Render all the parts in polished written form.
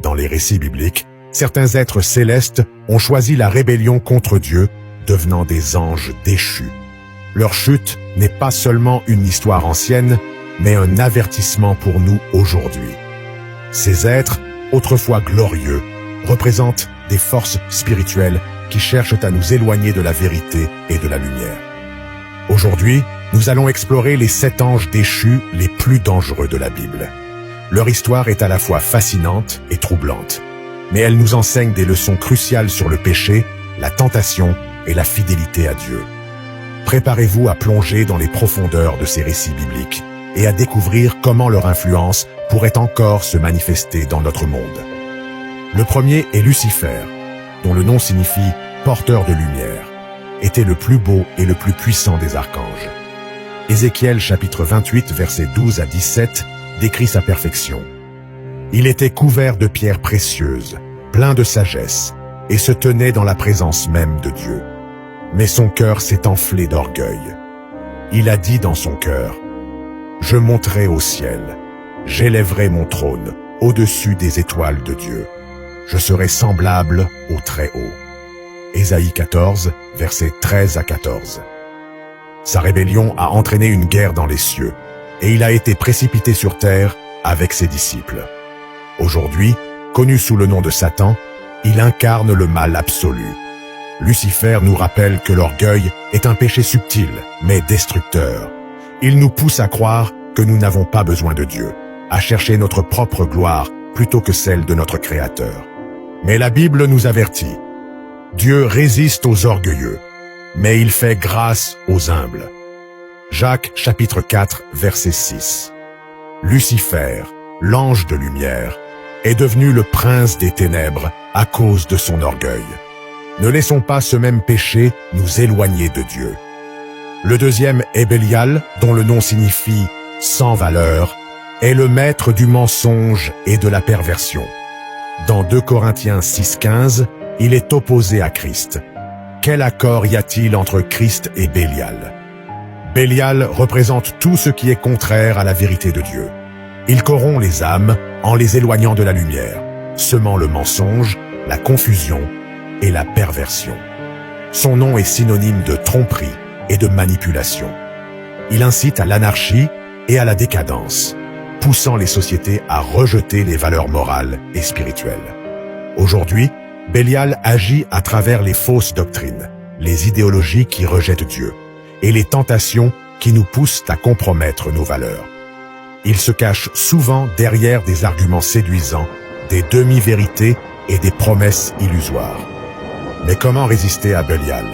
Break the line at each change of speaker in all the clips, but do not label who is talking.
Dans les récits bibliques, certains êtres célestes ont choisi la rébellion contre Dieu, devenant des anges déchus. Leur chute n'est pas seulement une histoire ancienne, mais un avertissement pour nous aujourd'hui. Ces êtres, autrefois glorieux, représentent des forces spirituelles qui cherchent à nous éloigner de la vérité et de la lumière. Aujourd'hui, nous allons explorer les 7 anges déchus les plus dangereux de la Bible. Leur histoire est à la fois fascinante et troublante, mais elle nous enseigne des leçons cruciales sur le péché, la tentation et la fidélité à Dieu. Préparez-vous à plonger dans les profondeurs de ces récits bibliques et à découvrir comment leur influence pourrait encore se manifester dans notre monde. Le premier est Lucifer, dont le nom signifie « porteur de lumière », était le plus beau et le plus puissant des archanges. Ézéchiel chapitre 28, versets 12 à 17, décrit sa perfection. Il était couvert de pierres précieuses, plein de sagesse, et se tenait dans la présence même de Dieu. Mais son cœur s'est enflé d'orgueil. Il a dit dans son cœur, « Je monterai au ciel, j'élèverai mon trône au-dessus des étoiles de Dieu. Je serai semblable au Très-Haut. » Ésaïe 14, versets 13 à 14. Sa rébellion a entraîné une guerre dans les cieux, et il a été précipité sur terre avec ses disciples. Aujourd'hui, connu sous le nom de Satan, il incarne le mal absolu. Lucifer nous rappelle que l'orgueil est un péché subtil, mais destructeur. Il nous pousse à croire que nous n'avons pas besoin de Dieu, à chercher notre propre gloire plutôt que celle de notre Créateur. Mais la Bible nous avertit. Dieu résiste aux orgueilleux, mais il fait grâce aux humbles. Jacques chapitre 4, verset 6. Lucifer, l'ange de lumière, est devenu le prince des ténèbres à cause de son orgueil. Ne laissons pas ce même péché nous éloigner de Dieu. Le deuxième est Bélial, dont le nom signifie « sans valeur », est le maître du mensonge et de la perversion. Dans 2 Corinthiens 6,15, il est opposé à Christ. Quel accord y a-t-il entre Christ et Bélial? Bélial représente tout ce qui est contraire à la vérité de Dieu. Il corrompt les âmes en les éloignant de la lumière, semant le mensonge, la confusion et la perversion. Son nom est synonyme de tromperie et de manipulation. Il incite à l'anarchie et à la décadence, poussant les sociétés à rejeter les valeurs morales et spirituelles. Aujourd'hui, Bélial agit à travers les fausses doctrines, les idéologies qui rejettent Dieu, et les tentations qui nous poussent à compromettre nos valeurs. Il se cache souvent derrière des arguments séduisants, des demi-vérités et des promesses illusoires. Mais comment résister à Bélial?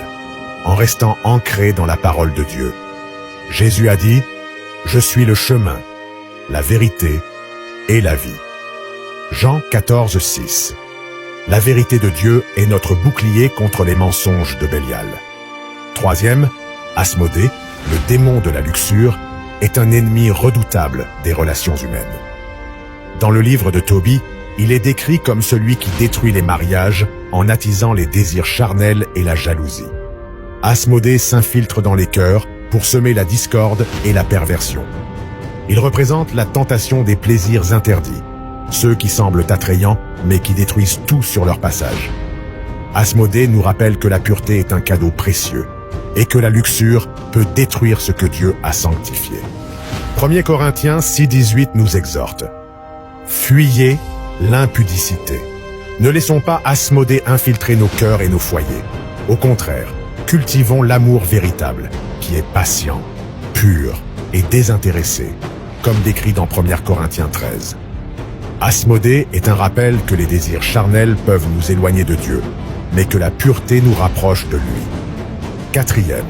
En restant ancré dans la parole de Dieu. Jésus a dit « Je suis le chemin, la vérité et la vie. » Jean 14, 6. La vérité de Dieu est notre bouclier contre les mensonges de Bélial. Troisième, Asmodée, le démon de la luxure, est un ennemi redoutable des relations humaines. Dans le livre de Tobie, il est décrit comme celui qui détruit les mariages en attisant les désirs charnels et la jalousie. Asmodée s'infiltre dans les cœurs pour semer la discorde et la perversion. Il représente la tentation des plaisirs interdits, ceux qui semblent attrayants mais qui détruisent tout sur leur passage. Asmodée nous rappelle que la pureté est un cadeau précieux et que la luxure peut détruire ce que Dieu a sanctifié. 1 Corinthiens 6,18 nous exhorte. Fuyez l'impudicité. Ne laissons pas Asmodée infiltrer nos cœurs et nos foyers. Au contraire, cultivons l'amour véritable, qui est patient, pur et désintéressé, comme décrit dans 1 Corinthiens 13. Asmodée est un rappel que les désirs charnels peuvent nous éloigner de Dieu, mais que la pureté nous rapproche de lui. Quatrième,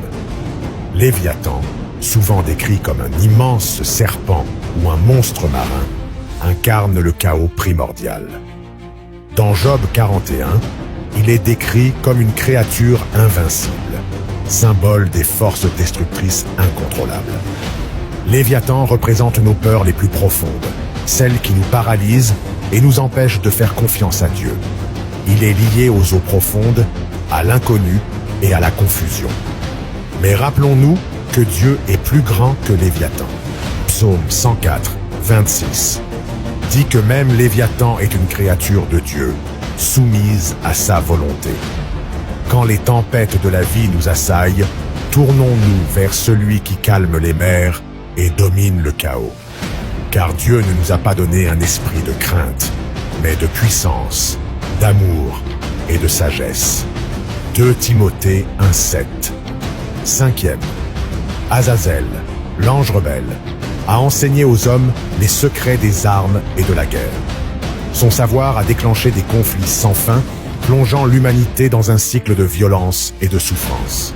Léviathan, souvent décrit comme un immense serpent ou un monstre marin, incarne le chaos primordial. Dans Job 41, il est décrit comme une créature invincible, symbole des forces destructrices incontrôlables. Léviathan représente nos peurs les plus profondes, celles qui nous paralysent et nous empêchent de faire confiance à Dieu. Il est lié aux eaux profondes, à l'inconnu et à la confusion. Mais rappelons-nous que Dieu est plus grand que Léviathan. Psaume 104, 26. dit que même Léviathan est une créature de Dieu, soumise à sa volonté. Quand les tempêtes de la vie nous assaillent, tournons-nous vers celui qui calme les mers et domine le chaos. Car Dieu ne nous a pas donné un esprit de crainte, mais de puissance, d'amour et de sagesse. 2 Timothée 1,7. 5e. Azazel, l'ange rebelle, a enseigné aux hommes les secrets des armes et de la guerre. Son savoir a déclenché des conflits sans fin, plongeant l'humanité dans un cycle de violence et de souffrance.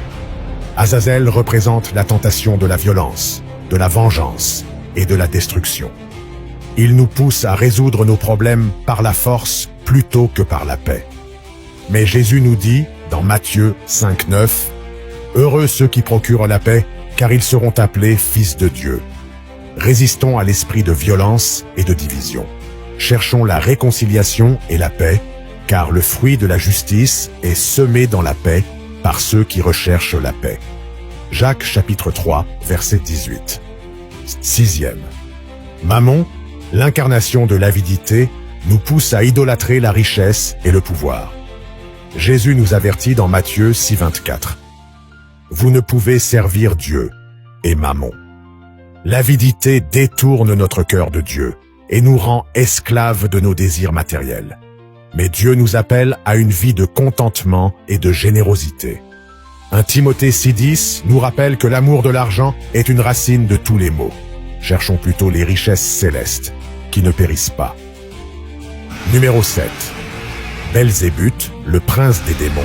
Azazel représente la tentation de la violence, de la vengeance et de la destruction. Il nous pousse à résoudre nos problèmes par la force plutôt que par la paix. Mais Jésus nous dit, dans Matthieu 5,9, « Heureux ceux qui procurent la paix, car ils seront appelés fils de Dieu. » Résistons à l'esprit de violence et de division. Cherchons la réconciliation et la paix, car le fruit de la justice est semé dans la paix par ceux qui recherchent la paix. Jacques chapitre 3, verset 18. 6e. Mammon, l'incarnation de l'avidité, nous pousse à idolâtrer la richesse et le pouvoir. Jésus nous avertit dans Matthieu 6,24. Vous ne pouvez servir Dieu et Mammon. L'avidité détourne notre cœur de Dieu et nous rend esclaves de nos désirs matériels. Mais Dieu nous appelle à une vie de contentement et de générosité. 1 Timothée 6,10 nous rappelle que l'amour de l'argent est une racine de tous les maux. Cherchons plutôt les richesses célestes, qui ne périssent pas. Numéro 7. Belzébuth, le prince des démons,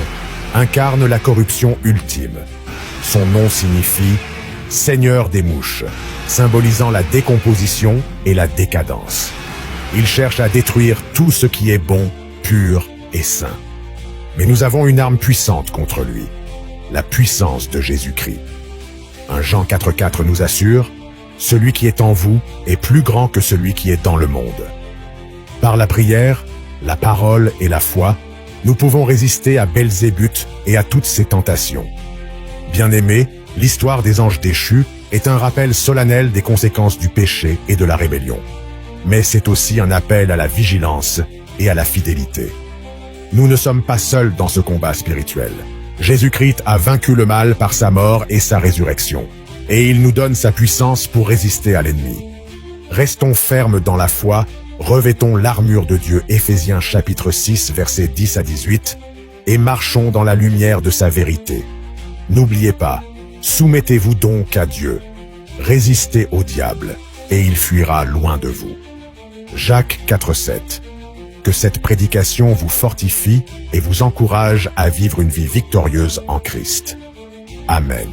incarne la corruption ultime. Son nom signifie « Seigneur des mouches », symbolisant la décomposition et la décadence. Il cherche à détruire tout ce qui est bon, pur et saint. Mais nous avons une arme puissante contre lui, la puissance de Jésus-Christ. 1 Jean 4,4 nous assure « Celui qui est en vous est plus grand que celui qui est dans le monde ». Par la prière, la parole et la foi, nous pouvons résister à Belzébuth et à toutes ses tentations. Bien-aimés, l'histoire des anges déchus est un rappel solennel des conséquences du péché et de la rébellion. Mais c'est aussi un appel à la vigilance et à la fidélité. Nous ne sommes pas seuls dans ce combat spirituel. Jésus-Christ a vaincu le mal par sa mort et sa résurrection, et il nous donne sa puissance pour résister à l'ennemi. Restons fermes dans la foi, revêtons l'armure de Dieu, Éphésiens chapitre 6, versets 10 à 18, et marchons dans la lumière de sa vérité. N'oubliez pas, soumettez-vous donc à Dieu, résistez au diable, et il fuira loin de vous. Jacques 4,7. Que cette prédication vous fortifie et vous encourage à vivre une vie victorieuse en Christ. Amen.